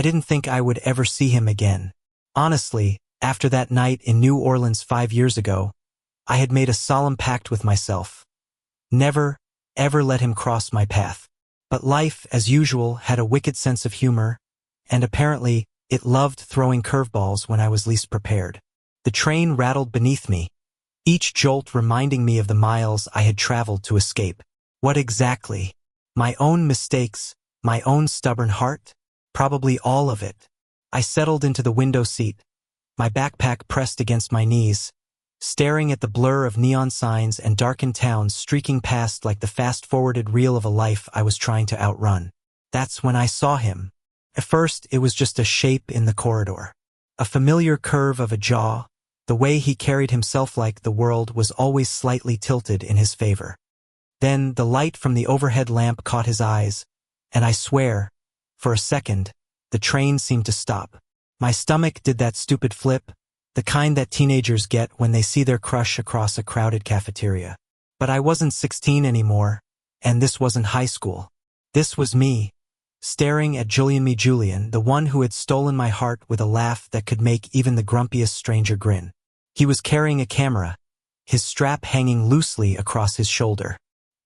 I didn't think I would ever see him again. Honestly, after that night in New Orleans 5 years ago, I had made a solemn pact with myself. Never, ever let him cross my path. But life, as usual, had a wicked sense of humor, and apparently, it loved throwing curveballs when I was least prepared. The train rattled beneath me, each jolt reminding me of the miles I had traveled to escape. What exactly? My own mistakes, my own stubborn heart? Probably all of it. I settled into the window seat, my backpack pressed against my knees, staring at the blur of neon signs and darkened towns streaking past like the fast-forwarded reel of a life I was trying to outrun. That's when I saw him. At first, it was just a shape in the corridor. A familiar curve of a jaw, the way he carried himself like the world was always slightly tilted in his favor. Then the light from the overhead lamp caught his eyes, and I swear, for a second, the train seemed to stop. My stomach did that stupid flip, the kind that teenagers get when they see their crush across a crowded cafeteria. But I wasn't 16 anymore, and this wasn't high school. This was me, staring at Julian, the one who had stolen my heart with a laugh that could make even the grumpiest stranger grin. He was carrying a camera, his strap hanging loosely across his shoulder.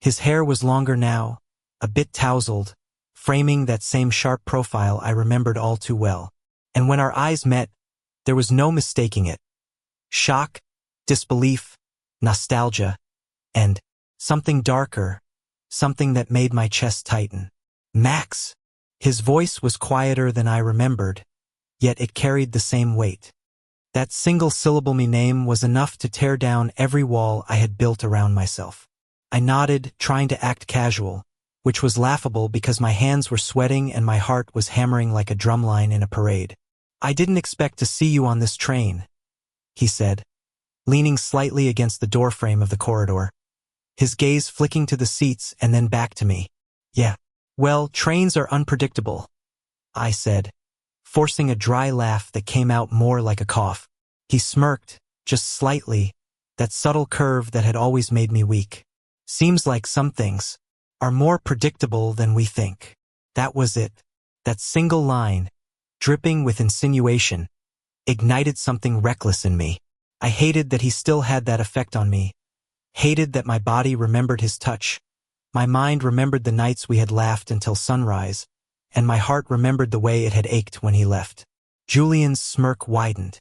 His hair was longer now, a bit tousled, framing that same sharp profile I remembered all too well. And when our eyes met, there was no mistaking it. Shock, disbelief, nostalgia, and something darker, something that made my chest tighten. Max! His voice was quieter than I remembered, yet it carried the same weight. That single-syllable me name was enough to tear down every wall I had built around myself. I nodded, trying to act casual, which was laughable because my hands were sweating and my heart was hammering like a drumline in a parade. I didn't expect to see you on this train, he said, leaning slightly against the doorframe of the corridor, his gaze flicking to the seats and then back to me. Yeah. Well, trains are unpredictable, I said, forcing a dry laugh that came out more like a cough. He smirked, just slightly, that subtle curve that had always made me weak. Seems like some things are more predictable than we think. That was it. That single line, dripping with insinuation, ignited something reckless in me. I hated that he still had that effect on me, hated that my body remembered his touch. My mind remembered the nights we had laughed until sunrise, and my heart remembered the way it had ached when he left. Julian's smirk widened.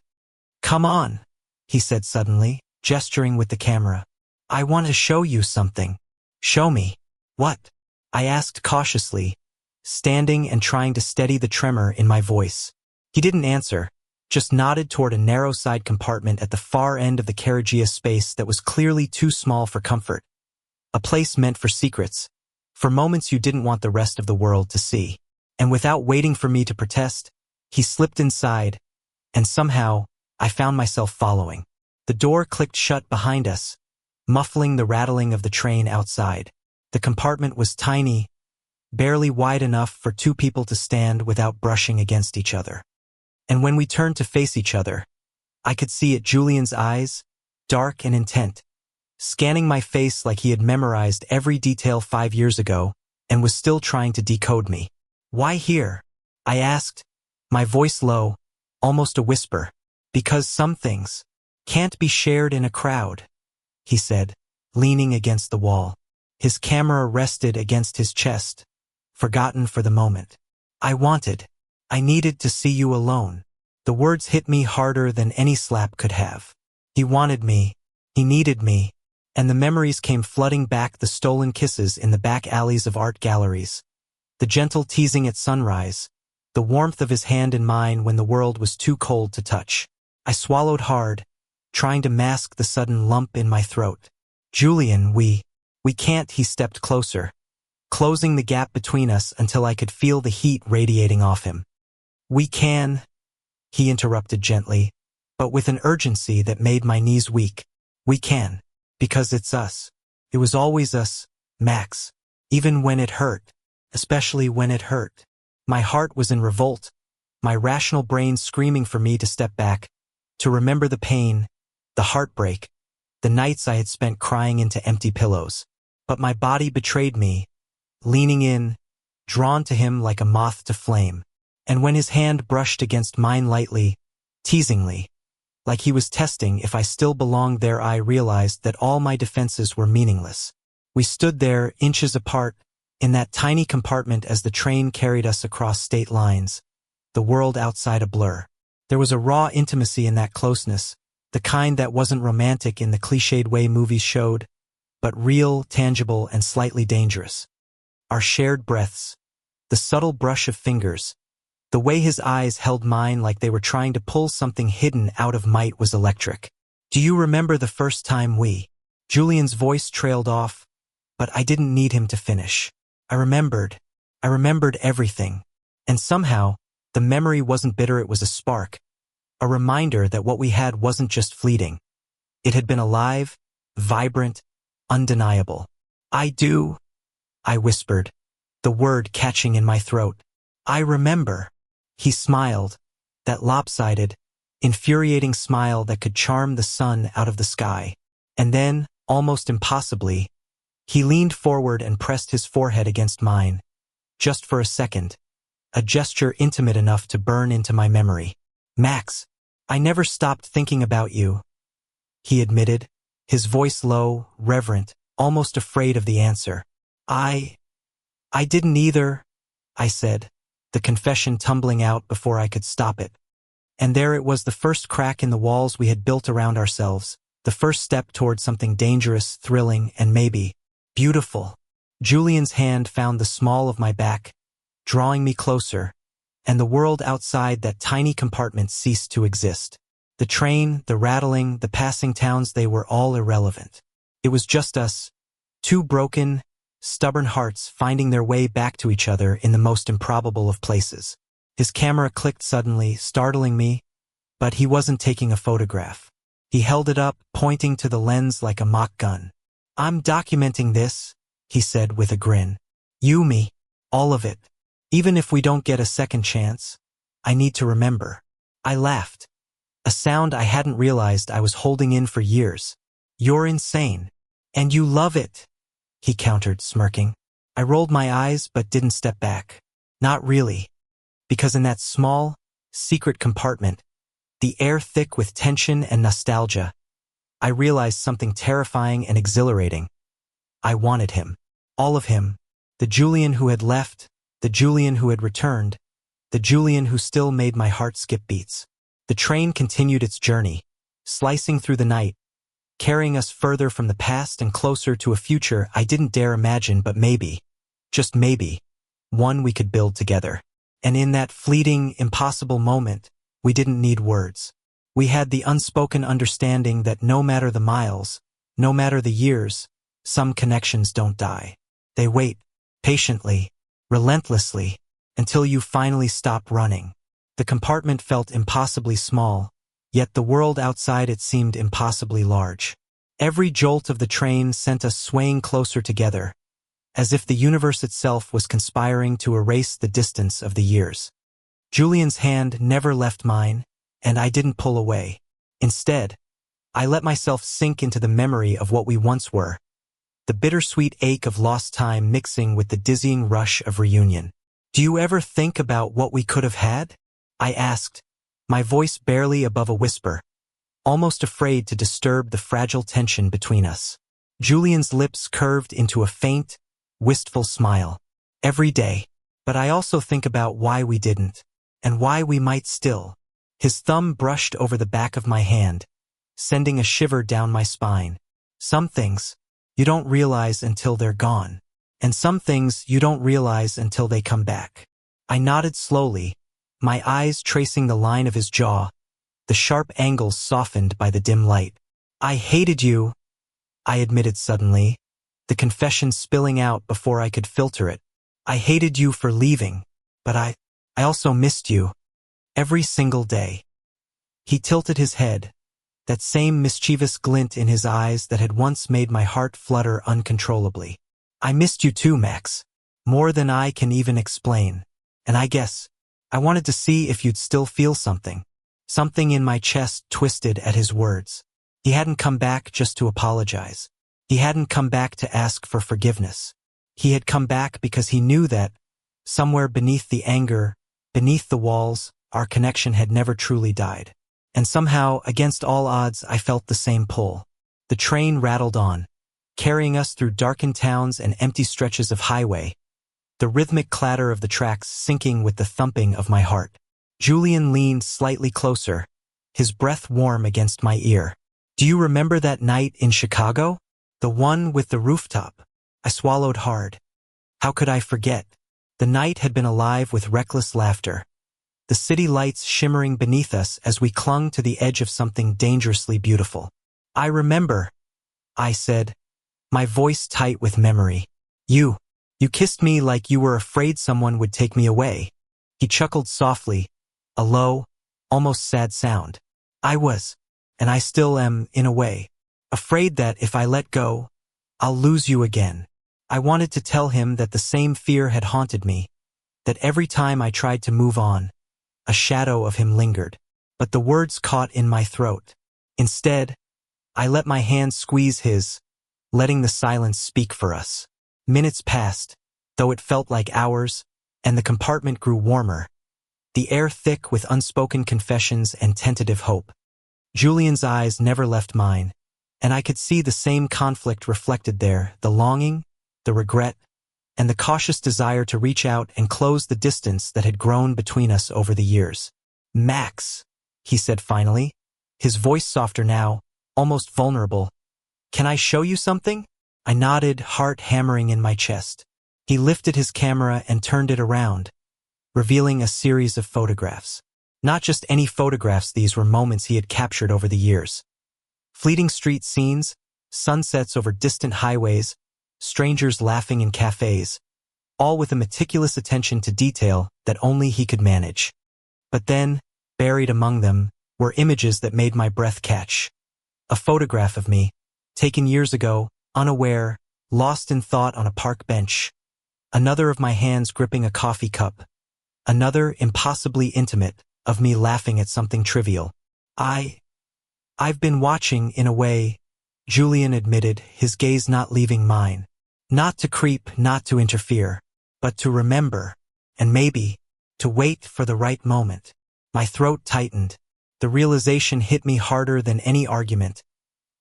Come on, he said suddenly, gesturing with the camera. I want to show you something. Show me. What? I asked cautiously, standing and trying to steady the tremor in my voice. He didn't answer, just nodded toward a narrow side compartment at the far end of the carriagea space that was clearly too small for comfort. A place meant for secrets, for moments you didn't want the rest of the world to see. And without waiting for me to protest, he slipped inside, and somehow, I found myself following. The door clicked shut behind us, muffling the rattling of the train outside. The compartment was tiny, barely wide enough for two people to stand without brushing against each other. And when we turned to face each other, I could see at Julian's eyes, dark and intent, scanning my face like he had memorized every detail 5 years ago and was still trying to decode me. Why here? I asked, my voice low, almost a whisper. Because some things can't be shared in a crowd, he said, leaning against the wall. His camera rested against his chest, forgotten for the moment. I needed to see you alone. The words hit me harder than any slap could have. He wanted me, he needed me, and the memories came flooding back, the stolen kisses in the back alleys of art galleries, the gentle teasing at sunrise, the warmth of his hand in mine when the world was too cold to touch. I swallowed hard, trying to mask the sudden lump in my throat. Julian, we can't. He stepped closer, closing the gap between us until I could feel the heat radiating off him. We can, he interrupted gently, but with an urgency that made my knees weak. We can. Because it's us. It was always us, Max. Even when it hurt. Especially when it hurt. My heart was in revolt, my rational brain screaming for me to step back, to remember the pain, the heartbreak, the nights I had spent crying into empty pillows. But my body betrayed me, leaning in, drawn to him like a moth to flame. And when his hand brushed against mine lightly, teasingly, like he was testing if I still belonged there, I realized that all my defenses were meaningless. We stood there, inches apart, in that tiny compartment as the train carried us across state lines, the world outside a blur. There was a raw intimacy in that closeness, the kind that wasn't romantic in the cliched way movies showed, but real, tangible, and slightly dangerous. Our shared breaths, the subtle brush of fingers, the way his eyes held mine like they were trying to pull something hidden out of might was electric. Do you remember the first time we? Julian's voice trailed off, but I didn't need him to finish. I remembered everything. And somehow, the memory wasn't bitter, it was a spark. A reminder that what we had wasn't just fleeting. It had been alive, vibrant, undeniable. I do, I whispered, the word catching in my throat. I remember. He smiled, that lopsided, infuriating smile that could charm the sun out of the sky. And then, almost impossibly, he leaned forward and pressed his forehead against mine. Just for a second. A gesture intimate enough to burn into my memory. Max, I never stopped thinking about you, he admitted, his voice low, reverent, almost afraid of the answer. I didn't either, I said, the confession tumbling out before I could stop it. And there it was, the first crack in the walls we had built around ourselves, the first step toward something dangerous, thrilling, and maybe beautiful. Julian's hand found the small of my back, drawing me closer, and the world outside that tiny compartment ceased to exist. The train, the rattling, the passing towns, they were all irrelevant. It was just us, two broken, stubborn hearts finding their way back to each other in the most improbable of places. His camera clicked suddenly, startling me, but he wasn't taking a photograph. He held it up, pointing to the lens like a mock gun. I'm documenting this, he said with a grin. You, me, all of it. Even if we don't get a second chance, I need to remember. I laughed. A sound I hadn't realized I was holding in for years. You're insane. And you love it, he countered, smirking. I rolled my eyes but didn't step back. Not really. Because in that small, secret compartment, the air thick with tension and nostalgia, I realized something terrifying and exhilarating. I wanted him. All of him. The Julian who had left, the Julian who had returned, the Julian who still made my heart skip beats. The train continued its journey, slicing through the night, carrying us further from the past and closer to a future I didn't dare imagine, but maybe, just maybe, one we could build together. And in that fleeting, impossible moment, we didn't need words. We had the unspoken understanding that no matter the miles, no matter the years, some connections don't die. They wait, patiently, relentlessly, until you finally stop running. The compartment felt impossibly small, yet the world outside it seemed impossibly large. Every jolt of the train sent us swaying closer together, as if the universe itself was conspiring to erase the distance of the years. Julian's hand never left mine, and I didn't pull away. Instead, I let myself sink into the memory of what we once were, the bittersweet ache of lost time mixing with the dizzying rush of reunion. Do you ever think about what we could have had? I asked, my voice barely above a whisper, almost afraid to disturb the fragile tension between us. Julian's lips curved into a faint, wistful smile. Every day. But I also think about why we didn't, and why we might still. His thumb brushed over the back of my hand, sending a shiver down my spine. Some things you don't realize until they're gone, and some things you don't realize until they come back. I nodded slowly, my eyes tracing the line of his jaw, the sharp angles softened by the dim light. I hated you, I admitted suddenly, the confession spilling out before I could filter it. I hated you for leaving, but I also missed you. Every single day. He tilted his head, that same mischievous glint in his eyes that had once made my heart flutter uncontrollably. I missed you too, Max. More than I can even explain. And I guess I wanted to see if you'd still feel something. Something in my chest twisted at his words. He hadn't come back just to apologize. He hadn't come back to ask for forgiveness. He had come back because he knew that, somewhere beneath the anger, beneath the walls, our connection had never truly died. And somehow, against all odds, I felt the same pull. The train rattled on, carrying us through darkened towns and empty stretches of highway, the rhythmic clatter of the tracks syncing with the thumping of my heart. Julian leaned slightly closer, his breath warm against my ear. "Do you remember that night in Chicago? The one with the rooftop?" I swallowed hard. How could I forget? The night had been alive with reckless laughter, the city lights shimmering beneath us as we clung to the edge of something dangerously beautiful. "I remember," I said, my voice tight with memory. You kissed me like you were afraid someone would take me away." He chuckled softly, a low, almost sad sound. "I was, and I still am, in a way, afraid that if I let go, I'll lose you again." I wanted to tell him that the same fear had haunted me, that every time I tried to move on, a shadow of him lingered. But the words caught in my throat. Instead, I let my hand squeeze his, letting the silence speak for us. Minutes passed, though it felt like hours, and the compartment grew warmer, the air thick with unspoken confessions and tentative hope. Julian's eyes never left mine, and I could see the same conflict reflected there, the longing, the regret, and the cautious desire to reach out and close the distance that had grown between us over the years. "Max," he said finally, his voice softer now, almost vulnerable. "Can I show you something?" I nodded, heart hammering in my chest. He lifted his camera and turned it around, revealing a series of photographs. Not just any photographs, these were moments he had captured over the years. Fleeting street scenes, sunsets over distant highways, strangers laughing in cafes, all with a meticulous attention to detail that only he could manage. But then, buried among them, were images that made my breath catch. A photograph of me, taken years ago, unaware, lost in thought on a park bench. Another of my hands gripping a coffee cup. Another, impossibly intimate, of me laughing at something trivial. I've been watching, in a way," Julian admitted, his gaze not leaving mine. "Not to creep, not to interfere, but to remember, and maybe, to wait for the right moment." My throat tightened. The realization hit me harder than any argument,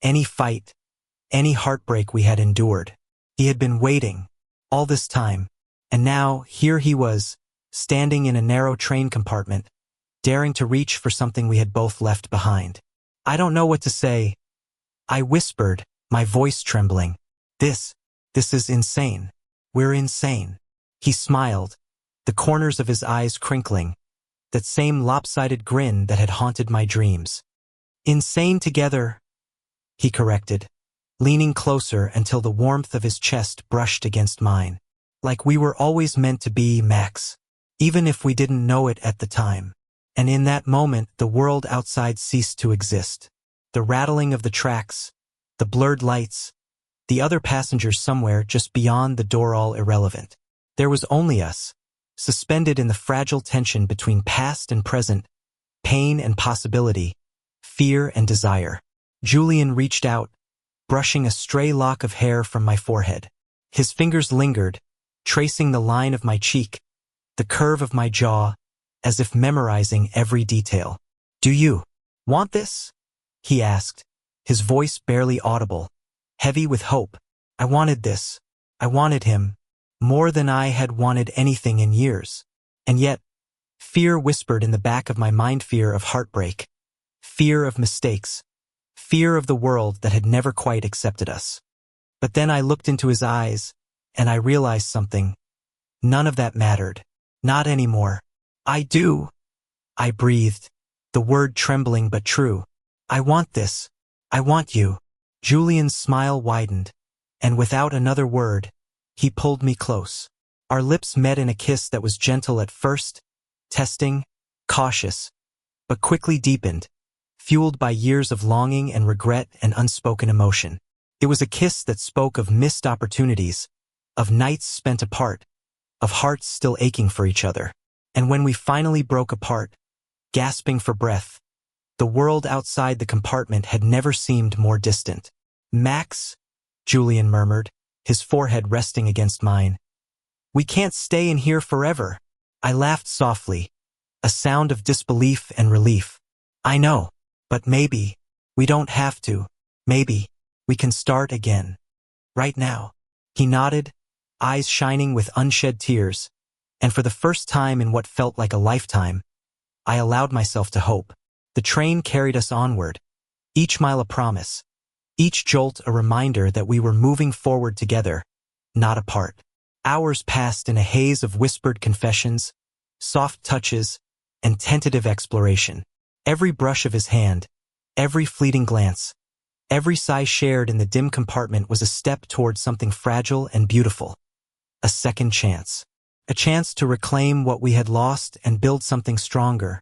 any fight, any heartbreak we had endured. He had been waiting, all this time, and now, here he was, standing in a narrow train compartment, daring to reach for something we had both left behind. "I don't know what to say," I whispered, my voice trembling. This is insane. We're insane." He smiled, the corners of his eyes crinkling, that same lopsided grin that had haunted my dreams. "Insane together," he corrected, leaning closer until the warmth of his chest brushed against mine. "Like we were always meant to be, Max, even if we didn't know it at the time." And in that moment, the world outside ceased to exist. The rattling of the tracks, the blurred lights, the other passengers somewhere just beyond the door, all irrelevant. There was only us, suspended in the fragile tension between past and present, pain and possibility, fear and desire. Julian reached out, brushing a stray lock of hair from my forehead. His fingers lingered, tracing the line of my cheek, the curve of my jaw, as if memorizing every detail. "Do you want this?" he asked, his voice barely audible, heavy with hope. I wanted this. I wanted him, more than I had wanted anything in years. And yet, fear whispered in the back of my mind, fear of heartbreak, fear of mistakes, fear of the world that had never quite accepted us. But then I looked into his eyes, and I realized something. None of that mattered. Not anymore. "I do," I breathed, the word trembling but true. "I want this. I want you." Julian's smile widened, and without another word, he pulled me close. Our lips met in a kiss that was gentle at first, testing, cautious, but quickly deepened, fueled by years of longing and regret and unspoken emotion. It was a kiss that spoke of missed opportunities, of nights spent apart, of hearts still aching for each other. And when we finally broke apart, gasping for breath, the world outside the compartment had never seemed more distant. "Max," Julian murmured, his forehead resting against mine. "We can't stay in here forever." I laughed softly, a sound of disbelief and relief. I know, but maybe we don't have to. Maybe we can start again. Right now. He nodded, eyes shining with unshed tears, and for the first time in what felt like a lifetime, I allowed myself to hope. The train carried us onward, each mile a promise, each jolt a reminder that we were moving forward together, not apart. Hours passed in a haze of whispered confessions, soft touches, and tentative exploration. Every brush of his hand, every fleeting glance, every sigh shared in the dim compartment was a step toward something fragile and beautiful. A second chance. A chance to reclaim what we had lost and build something stronger,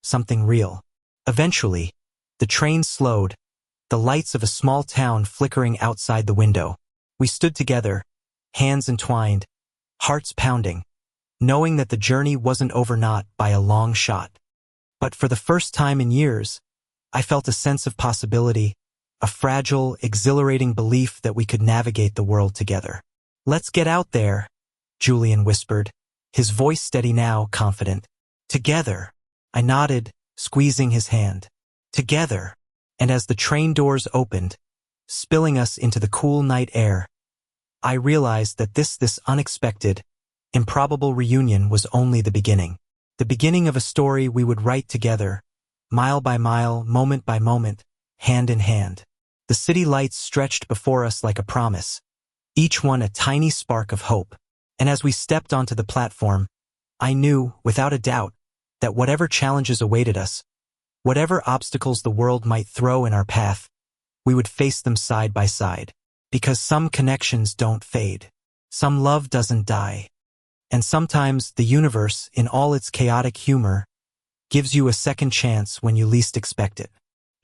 something real. Eventually, the train slowed, the lights of a small town flickering outside the window. We stood together, hands entwined, hearts pounding, knowing that the journey wasn't over, not by a long shot. But for the first time in years, I felt a sense of possibility, a fragile, exhilarating belief that we could navigate the world together. "Let's get out there," Julian whispered, his voice steady now, confident. "Together." I nodded, squeezing his hand. "Together." And as the train doors opened, spilling us into the cool night air, I realized that this unexpected, improbable reunion was only the beginning of a story we would write together, mile by mile, moment by moment, hand in hand. The city lights stretched before us like a promise, each one a tiny spark of hope. And as we stepped onto the platform, I knew, without a doubt, that whatever challenges awaited us, whatever obstacles the world might throw in our path, we would face them side by side. Because some connections don't fade. Some love doesn't die. And sometimes the universe, in all its chaotic humor, gives you a second chance when you least expect it.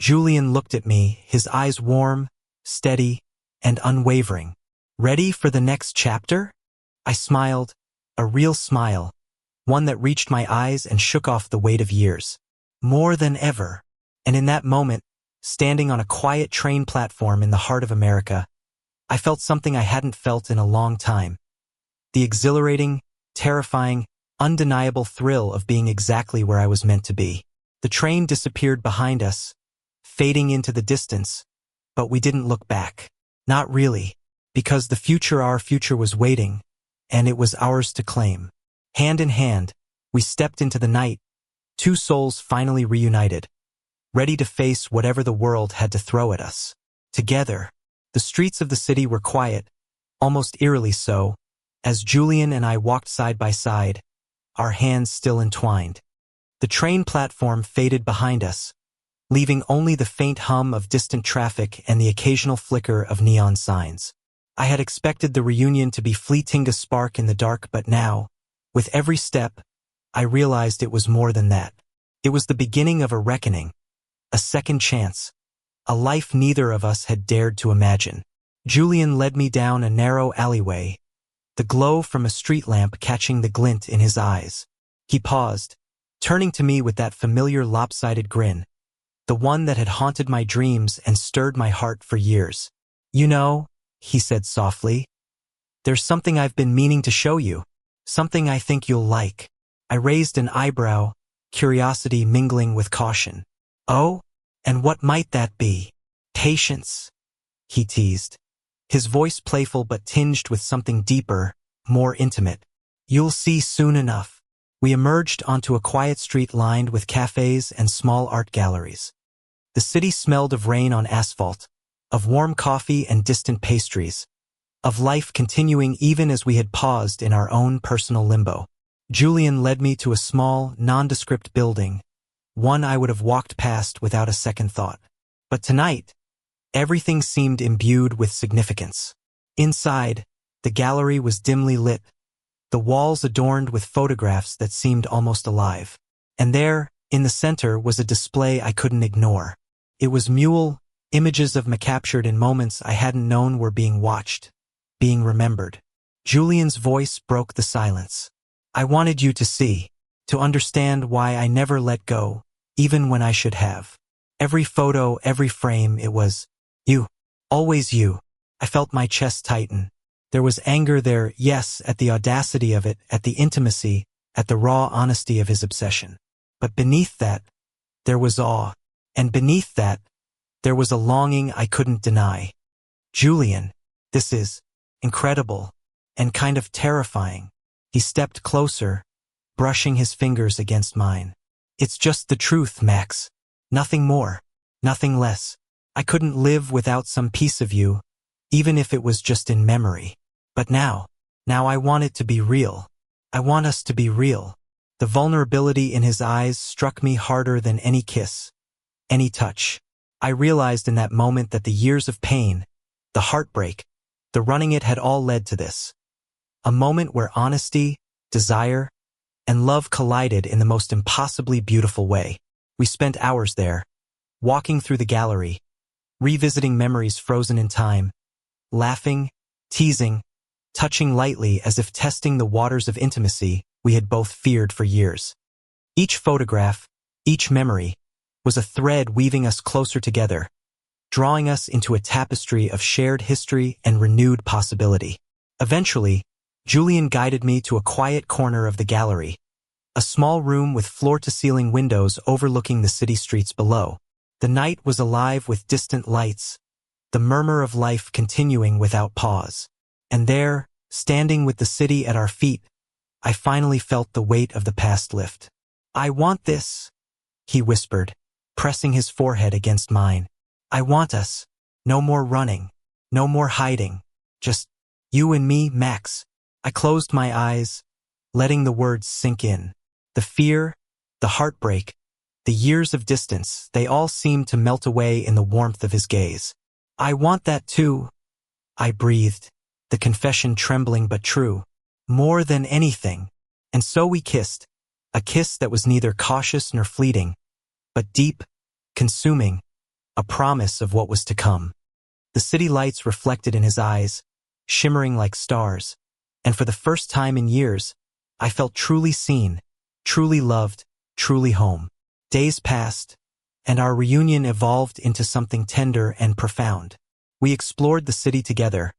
Julian looked at me, his eyes warm, steady, and unwavering. "Ready for the next chapter?" I smiled, a real smile, one that reached my eyes and shook off the weight of years. More than ever. And in that moment, standing on a quiet train platform in the heart of America, I felt something I hadn't felt in a long time. The exhilarating, terrifying, undeniable thrill of being exactly where I was meant to be. The train disappeared behind us, fading into the distance, but we didn't look back. Not really, because our future was waiting, and it was ours to claim. Hand in hand, we stepped into the night, two souls finally reunited, ready to face whatever the world had to throw at us. Together. The streets of the city were quiet, almost eerily so, as Julian and I walked side by side, our hands still entwined. The train platform faded behind us, leaving only the faint hum of distant traffic and the occasional flicker of neon signs. I had expected the reunion to be fleeting, a spark in the dark, but now, with every step, I realized it was more than that. It was the beginning of a reckoning, a second chance, a life neither of us had dared to imagine. Julian led me down a narrow alleyway, the glow from a street lamp catching the glint in his eyes. He paused, turning to me with that familiar lopsided grin, the one that had haunted my dreams and stirred my heart for years. "You know," he said softly, "there's something I've been meaning to show you, something I think you'll like." I raised an eyebrow, curiosity mingling with caution. "Oh? And what might that be?" "Patience," he teased, his voice playful but tinged with something deeper, more intimate. "You'll see soon enough." We emerged onto a quiet street lined with cafes and small art galleries. The city smelled of rain on asphalt, of warm coffee and distant pastries, of life continuing even as we had paused in our own personal limbo. Julian led me to a small, nondescript building, one I would have walked past without a second thought. But tonight, everything seemed imbued with significance. Inside, the gallery was dimly lit, the walls adorned with photographs that seemed almost alive. And there, in the center, was a display I couldn't ignore. It was mural, images of me captured in moments I hadn't known were being watched, being remembered. Julian's voice broke the silence. "I wanted you to see, to understand why I never let go, even when I should have. Every photo, every frame, it was you. Always you." I felt my chest tighten. There was anger there, yes, at the audacity of it, at the intimacy, at the raw honesty of his obsession. But beneath that, there was awe. And beneath that, there was a longing I couldn't deny. Julian, this is incredible and kind of terrifying. He stepped closer, brushing his fingers against mine. It's just the truth, Max. Nothing more, nothing less. I couldn't live without some piece of you, even if it was just in memory. But now I want it to be real. I want us to be real. The vulnerability in his eyes struck me harder than any kiss, any touch. I realized in that moment that the years of pain, the heartbreak, the running it had all led to this. A moment where honesty, desire, and love collided in the most impossibly beautiful way. We spent hours there, walking through the gallery, revisiting memories frozen in time, laughing, teasing, touching lightly as if testing the waters of intimacy we had both feared for years. Each photograph, each memory, was a thread weaving us closer together, drawing us into a tapestry of shared history and renewed possibility. Eventually, Julian guided me to a quiet corner of the gallery, a small room with floor-to-ceiling windows overlooking the city streets below. The night was alive with distant lights, the murmur of life continuing without pause. And there, standing with the city at our feet, I finally felt the weight of the past lift. "I want this," he whispered, pressing his forehead against mine. "I want us. No more running. No more hiding. Just you and me, Max." I closed my eyes, letting the words sink in. The fear, the heartbreak, the years of distance, they all seemed to melt away in the warmth of his gaze. "I want that too," I breathed, the confession trembling but true. "More than anything." And so we kissed, a kiss that was neither cautious nor fleeting, but deep, consuming, a promise of what was to come. The city lights reflected in his eyes, shimmering like stars, and for the first time in years, I felt truly seen, truly loved, truly home. Days passed, and our reunion evolved into something tender and profound. We explored the city together,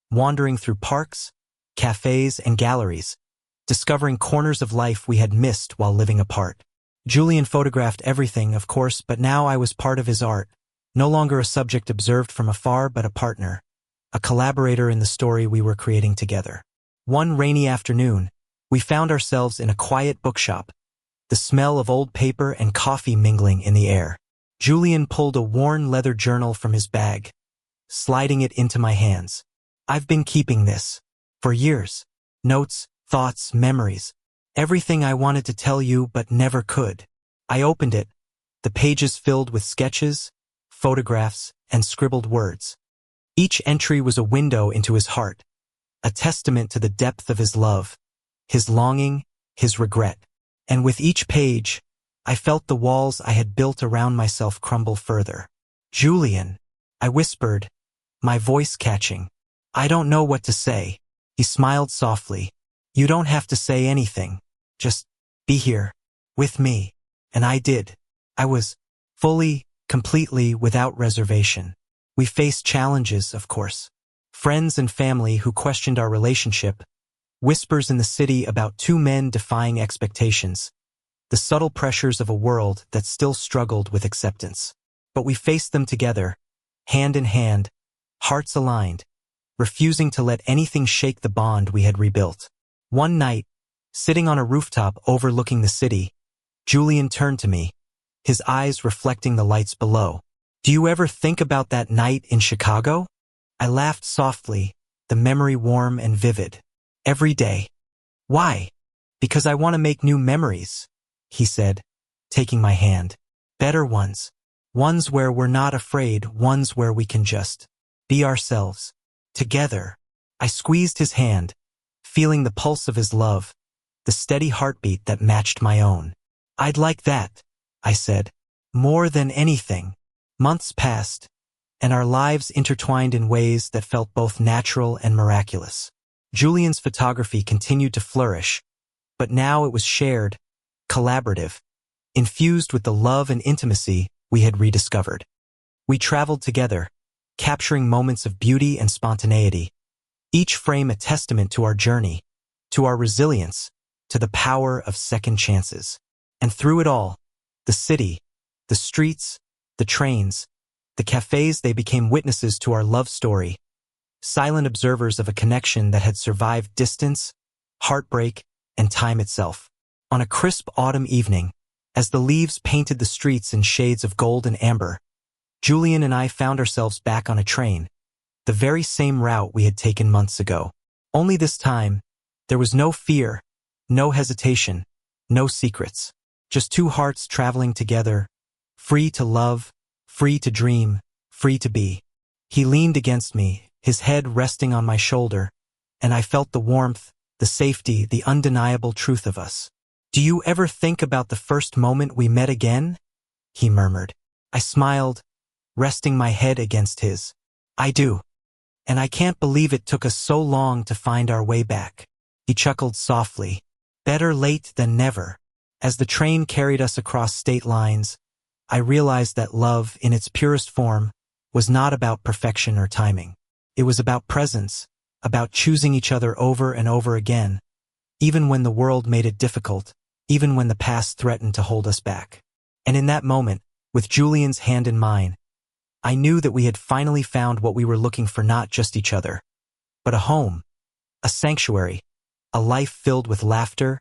wandering through parks, cafes, and galleries, discovering corners of life we had missed while living apart. Julian photographed everything, of course, but now I was part of his art, no longer a subject observed from afar, but a partner, a collaborator in the story we were creating together. One rainy afternoon, we found ourselves in a quiet bookshop, the smell of old paper and coffee mingling in the air. Julian pulled a worn leather journal from his bag, sliding it into my hands. "I've been keeping this for years. Notes, thoughts, memories. Everything I wanted to tell you but never could." I opened it, the pages filled with sketches, photographs, and scribbled words. Each entry was a window into his heart, a testament to the depth of his love, his longing, his regret. And with each page, I felt the walls I had built around myself crumble further. "Julian," I whispered, my voice catching. "I don't know what to say." He smiled softly. "You don't have to say anything. Just be here, with me." And I did. I was fully, completely, without reservation. We faced challenges, of course. Friends and family who questioned our relationship, whispers in the city about two men defying expectations, the subtle pressures of a world that still struggled with acceptance. But we faced them together, hand in hand, hearts aligned, refusing to let anything shake the bond we had rebuilt. One night, sitting on a rooftop overlooking the city, Julian turned to me, his eyes reflecting the lights below. "Do you ever think about that night in Chicago?" I laughed softly, the memory warm and vivid. "Every day." "Why?" "Because I want to make new memories," he said, taking my hand. "Better ones. Ones where we're not afraid, ones where we can just be ourselves. Together." I squeezed his hand, feeling the pulse of his love, the steady heartbeat that matched my own. "I'd like that," I said. "More than anything." Months passed, and our lives intertwined in ways that felt both natural and miraculous. Julian's photography continued to flourish, but now it was shared, collaborative, infused with the love and intimacy we had rediscovered. We traveled together, capturing moments of beauty and spontaneity, each frame a testament to our journey, to our resilience, to the power of second chances. And through it all, the city, the streets, the trains, the cafes, they became witnesses to our love story, silent observers of a connection that had survived distance, heartbreak, and time itself. On a crisp autumn evening, as the leaves painted the streets in shades of gold and amber, Julian and I found ourselves back on a train, the very same route we had taken months ago. Only this time, there was no fear, no hesitation, no secrets. Just two hearts traveling together, free to love, free to dream, free to be. He leaned against me, his head resting on my shoulder, and I felt the warmth, the safety, the undeniable truth of us. "Do you ever think about the first moment we met again?" he murmured. I smiled, resting my head against his. "I do. And I can't believe it took us so long to find our way back." He chuckled softly. "Better late than never." As the train carried us across state lines, I realized that love, in its purest form, was not about perfection or timing. It was about presence, about choosing each other over and over again, even when the world made it difficult, even when the past threatened to hold us back. And in that moment, with Julian's hand in mine, I knew that we had finally found what we were looking for, not just each other, but a home, a sanctuary, a life filled with laughter,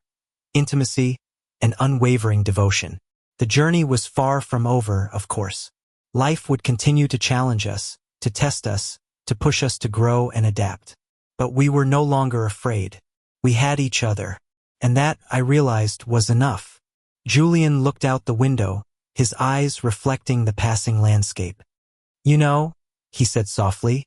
intimacy, and unwavering devotion. The journey was far from over, of course. Life would continue to challenge us, to test us, to push us to grow and adapt. But we were no longer afraid. We had each other. And that, I realized, was enough. Julian looked out the window, his eyes reflecting the passing landscape. "You know," he said softly,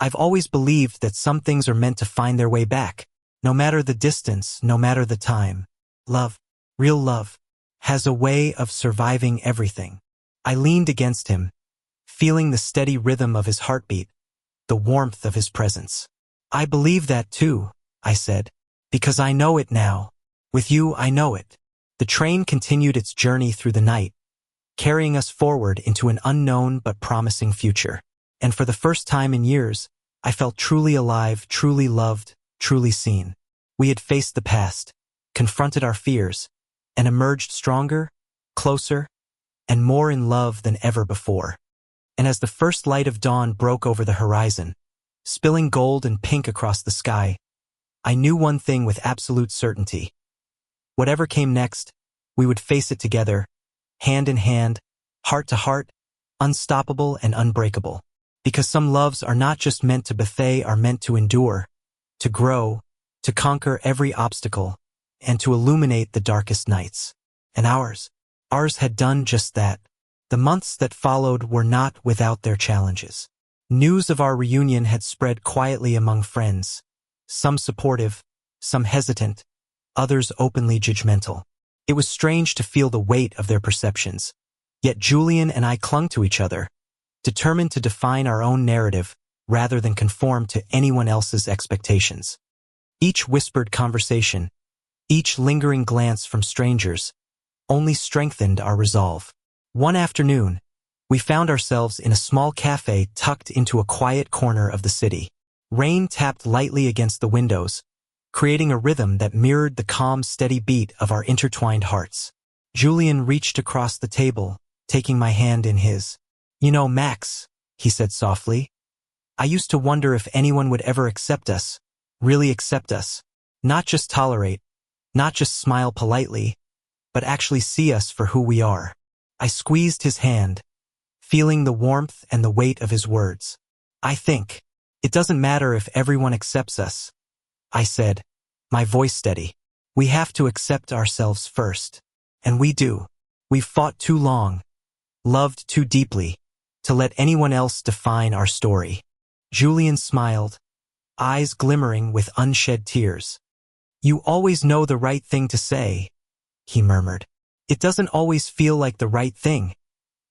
"I've always believed that some things are meant to find their way back, no matter the distance, no matter the time. Love, real love, has a way of surviving everything." I leaned against him, feeling the steady rhythm of his heartbeat, the warmth of his presence. "I believe that too," I said, "because I know it now. With you, I know it." The train continued its journey through the night, carrying us forward into an unknown but promising future. And for the first time in years, I felt truly alive, truly loved, truly seen. We had faced the past, confronted our fears, and emerged stronger, closer, and more in love than ever before. And as the first light of dawn broke over the horizon, spilling gold and pink across the sky, I knew one thing with absolute certainty. Whatever came next, we would face it together, hand in hand, heart to heart, unstoppable and unbreakable. Because some loves are not just meant to be, they are meant to endure, to grow, to conquer every obstacle, and to illuminate the darkest nights. And ours had done just that. The months that followed were not without their challenges. News of our reunion had spread quietly among friends, some supportive, some hesitant, others openly judgmental. It was strange to feel the weight of their perceptions, yet Julian and I clung to each other, determined to define our own narrative rather than conform to anyone else's expectations. Each whispered conversation, each lingering glance from strangers, only strengthened our resolve. One afternoon, we found ourselves in a small cafe tucked into a quiet corner of the city. Rain tapped lightly against the windows, creating a rhythm that mirrored the calm, steady beat of our intertwined hearts. Julian reached across the table, taking my hand in his. "You know, Max," he said softly, "I used to wonder if anyone would ever accept us, really accept us. Not just tolerate, not just smile politely, but actually see us for who we are." I squeezed his hand, feeling the warmth and the weight of his words. "I think it doesn't matter if everyone accepts us," I said, my voice steady. "We have to accept ourselves first. And we do. We've fought too long, loved too deeply, to let anyone else define our story." Julian smiled, eyes glimmering with unshed tears. "You always know the right thing to say," he murmured. "It doesn't always feel like the right thing,"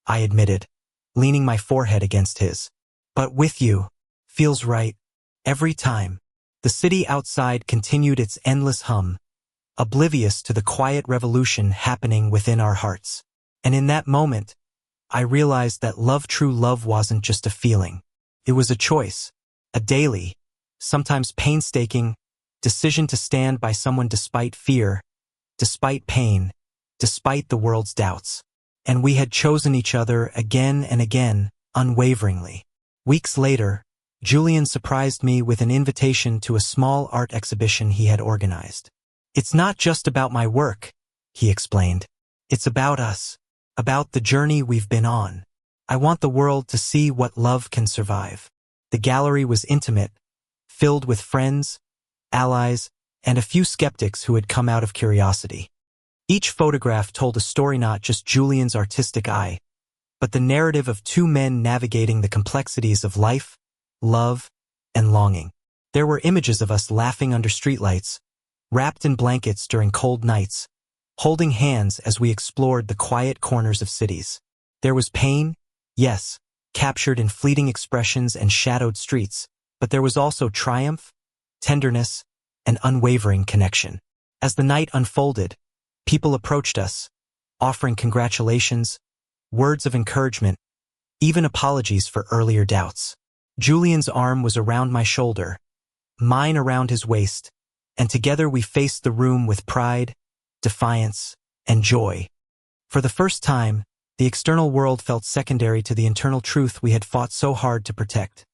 I admitted, leaning my forehead against his. "But with you, feels right, every time." The city outside continued its endless hum, oblivious to the quiet revolution happening within our hearts. And in that moment, I realized that love, true love, wasn't just a feeling. It was a choice, a daily, sometimes painstaking, decision to stand by someone despite fear, despite pain, despite the world's doubts. And we had chosen each other again and again, unwaveringly. Weeks later, Julian surprised me with an invitation to a small art exhibition he had organized. "It's not just about my work," he explained. "It's about us, about the journey we've been on. I want the world to see what love can survive." The gallery was intimate, filled with friends, allies, and a few skeptics who had come out of curiosity. Each photograph told a story not just Julian's artistic eye, but the narrative of two men navigating the complexities of life, love, and longing. There were images of us laughing under streetlights, wrapped in blankets during cold nights, holding hands as we explored the quiet corners of cities. There was pain, yes, captured in fleeting expressions and shadowed streets, but there was also triumph, tenderness, and unwavering connection. As the night unfolded, people approached us, offering congratulations, words of encouragement, even apologies for earlier doubts. Julian's arm was around my shoulder, mine around his waist, and together we faced the room with pride, defiance, and joy. For the first time, the external world felt secondary to the internal truth we had fought so hard to protect,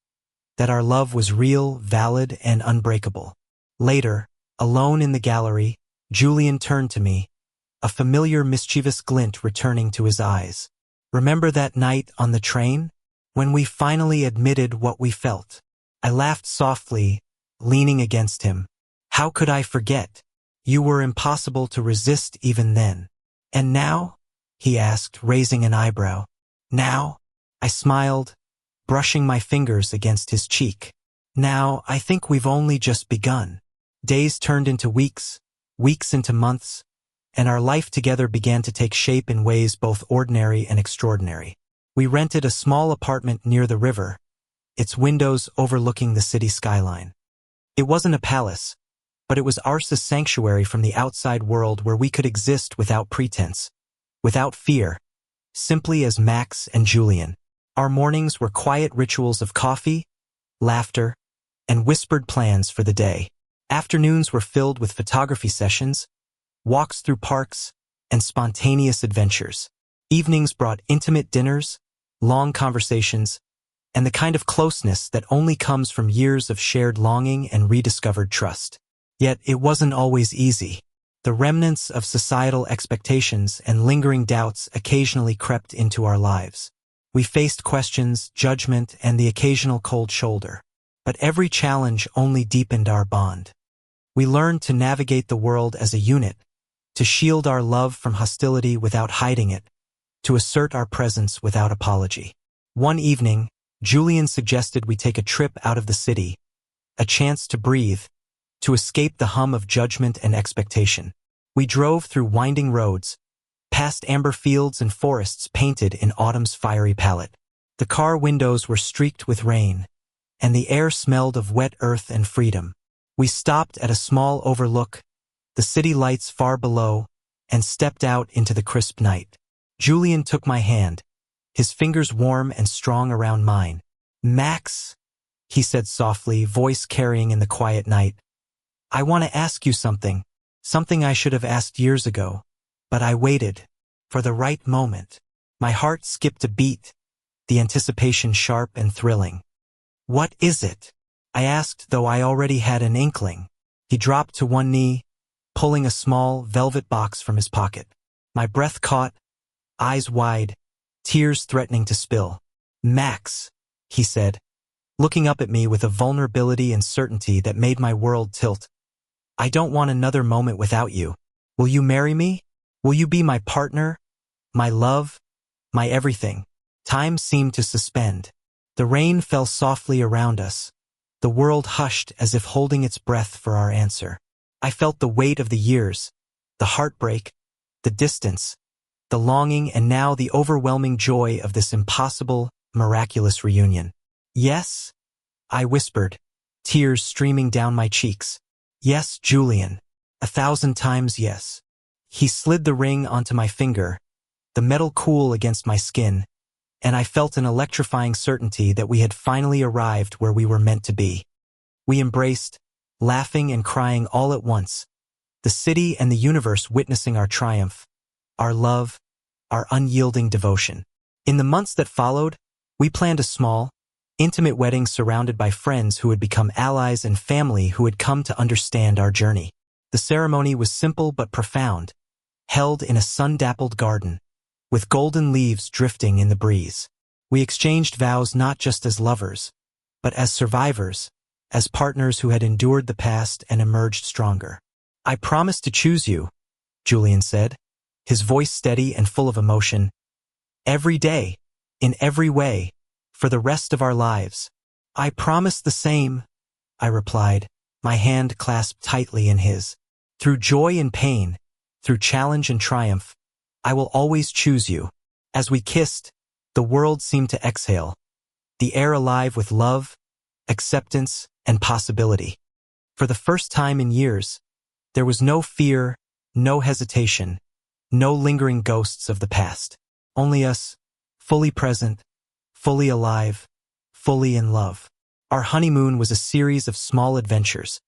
that our love was real, valid, and unbreakable. Later, alone in the gallery, Julian turned to me, a familiar mischievous glint returning to his eyes. "Remember that night on the train? When we finally admitted what we felt?" I laughed softly, leaning against him. "How could I forget? You were impossible to resist even then." "And now?" he asked, raising an eyebrow. "Now?" I smiled, brushing my fingers against his cheek. "Now, I think we've only just begun." Days turned into weeks, weeks into months, and our life together began to take shape in ways both ordinary and extraordinary. We rented a small apartment near the river, its windows overlooking the city skyline. It wasn't a palace, but it was our sanctuary from the outside world where we could exist without pretense, without fear, simply as Max and Julian. Our mornings were quiet rituals of coffee, laughter, and whispered plans for the day. Afternoons were filled with photography sessions, walks through parks, and spontaneous adventures. Evenings brought intimate dinners, long conversations, and the kind of closeness that only comes from years of shared longing and rediscovered trust. Yet it wasn't always easy. The remnants of societal expectations and lingering doubts occasionally crept into our lives. We faced questions, judgment, and the occasional cold shoulder. But every challenge only deepened our bond. We learned to navigate the world as a unit, to shield our love from hostility without hiding it, to assert our presence without apology. One evening, Julian suggested we take a trip out of the city, a chance to breathe, to escape the hum of judgment and expectation. We drove through winding roads, past amber fields and forests painted in autumn's fiery palette. The car windows were streaked with rain, and the air smelled of wet earth and freedom. We stopped at a small overlook, the city lights far below, and stepped out into the crisp night. Julian took my hand, his fingers warm and strong around mine. "Max," he said softly, voice carrying in the quiet night, "I want to ask you something I should have asked years ago, but I waited for the right moment." My heart skipped a beat, the anticipation sharp and thrilling. "What is it?" I asked, though I already had an inkling. He dropped to one knee, pulling a small, velvet box from his pocket. My breath caught, eyes wide, tears threatening to spill. "Max," he said, looking up at me with a vulnerability and certainty that made my world tilt. "I don't want another moment without you. Will you marry me? Will you be my partner, my love, my everything?" Time seemed to suspend. The rain fell softly around us. The world hushed as if holding its breath for our answer. I felt the weight of the years, the heartbreak, the distance, the longing, and now the overwhelming joy of this impossible, miraculous reunion. "Yes?" I whispered, tears streaming down my cheeks. "Yes, Julian. 1,000 times yes." He slid the ring onto my finger, the metal cool against my skin, and I felt an electrifying certainty that we had finally arrived where we were meant to be. We embraced, laughing and crying all at once, the city and the universe witnessing our triumph, our love, our unyielding devotion. In the months that followed, we planned a small, intimate wedding surrounded by friends who would become allies and family who had come to understand our journey. The ceremony was simple but profound, held in a sun-dappled garden, with golden leaves drifting in the breeze. We exchanged vows not just as lovers, but as survivors, as partners who had endured the past and emerged stronger. "I promise to choose you," Julian said, his voice steady and full of emotion, "every day, in every way, for the rest of our lives." "I promise the same," I replied, my hand clasped tightly in his. "Through joy and pain, through challenge and triumph, I will always choose you." As we kissed, the world seemed to exhale, the air alive with love, acceptance, and possibility. For the first time in years, there was no fear, no hesitation, no lingering ghosts of the past. Only us, fully present, fully alive, fully in love. Our honeymoon was a series of small adventures,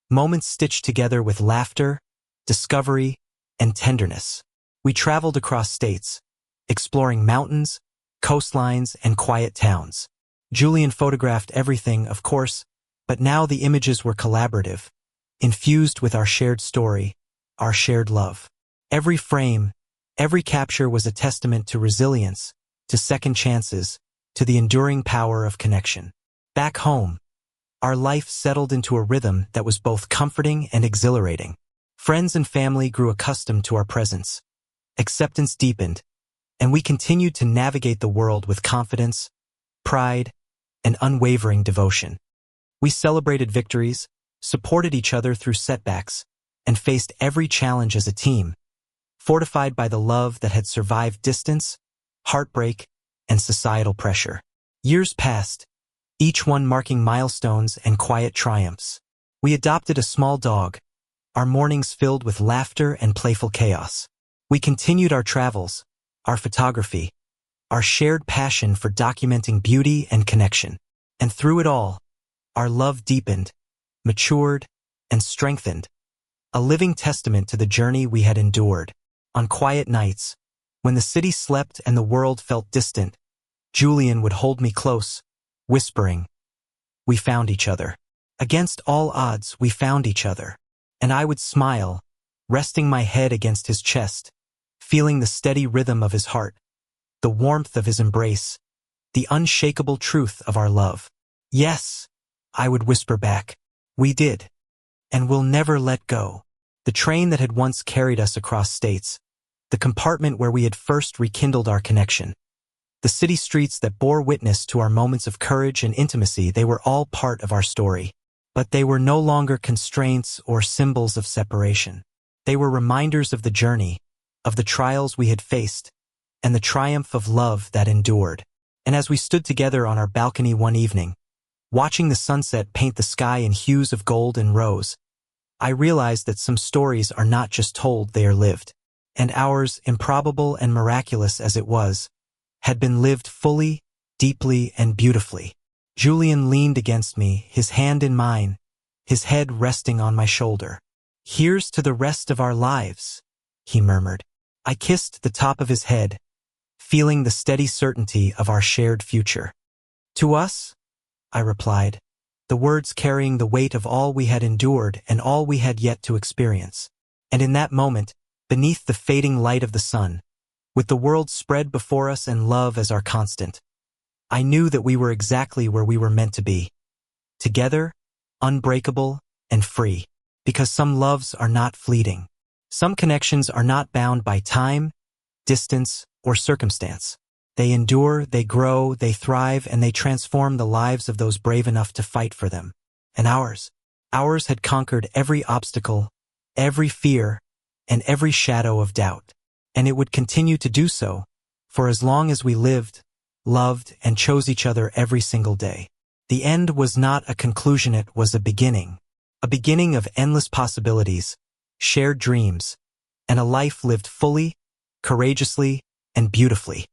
moments stitched together with laughter, discovery, and tenderness. We traveled across states, exploring mountains, coastlines, and quiet towns. Julian photographed everything, of course, but now the images were collaborative, infused with our shared story, our shared love. Every frame, every capture was a testament to resilience, to second chances, to the enduring power of connection. Back home, our life settled into a rhythm that was both comforting and exhilarating. Friends and family grew accustomed to our presence. Acceptance deepened, and we continued to navigate the world with confidence, pride, and unwavering devotion. We celebrated victories, supported each other through setbacks, and faced every challenge as a team, fortified by the love that had survived distance, heartbreak, and societal pressure. Years passed, each one marking milestones and quiet triumphs. We adopted a small dog, our mornings filled with laughter and playful chaos. We continued our travels, our photography, our shared passion for documenting beauty and connection. And through it all, our love deepened, matured, and strengthened, a living testament to the journey we had endured. On quiet nights, when the city slept and the world felt distant, Julian would hold me close, whispering, "We found each other." Against all odds, we found each other. And I would smile, resting my head against his chest, feeling the steady rhythm of his heart, the warmth of his embrace, the unshakable truth of our love. "Yes," I would whisper back, "we did, and we'll never let go." The train that had once carried us across states, the compartment where we had first rekindled our connection, the city streets that bore witness to our moments of courage and intimacy, they were all part of our story. But they were no longer constraints or symbols of separation. They were reminders of the journey, of the trials we had faced, and the triumph of love that endured. And as we stood together on our balcony one evening, watching the sunset paint the sky in hues of gold and rose, I realized that some stories are not just told, they are lived. And ours, improbable and miraculous as it was, had been lived fully, deeply, and beautifully. Julian leaned against me, his hand in mine, his head resting on my shoulder. "Here's to the rest of our lives," he murmured. I kissed the top of his head, feeling the steady certainty of our shared future. "To us," I replied, the words carrying the weight of all we had endured and all we had yet to experience. And in that moment, beneath the fading light of the sun, with the world spread before us and love as our constant, I knew that we were exactly where we were meant to be. Together, unbreakable, and free. Because some loves are not fleeting. Some connections are not bound by time, distance, or circumstance. They endure, they grow, they thrive, and they transform the lives of those brave enough to fight for them. And ours had conquered every obstacle, every fear, and every shadow of doubt. And it would continue to do so, for as long as we lived, loved, and chose each other every single day. The end was not a conclusion, it was a beginning of endless possibilities, shared dreams, and a life lived fully, courageously, and beautifully.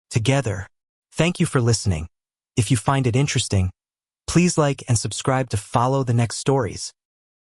Together. Thank you for listening. If you find it interesting, please like and subscribe to follow the next stories.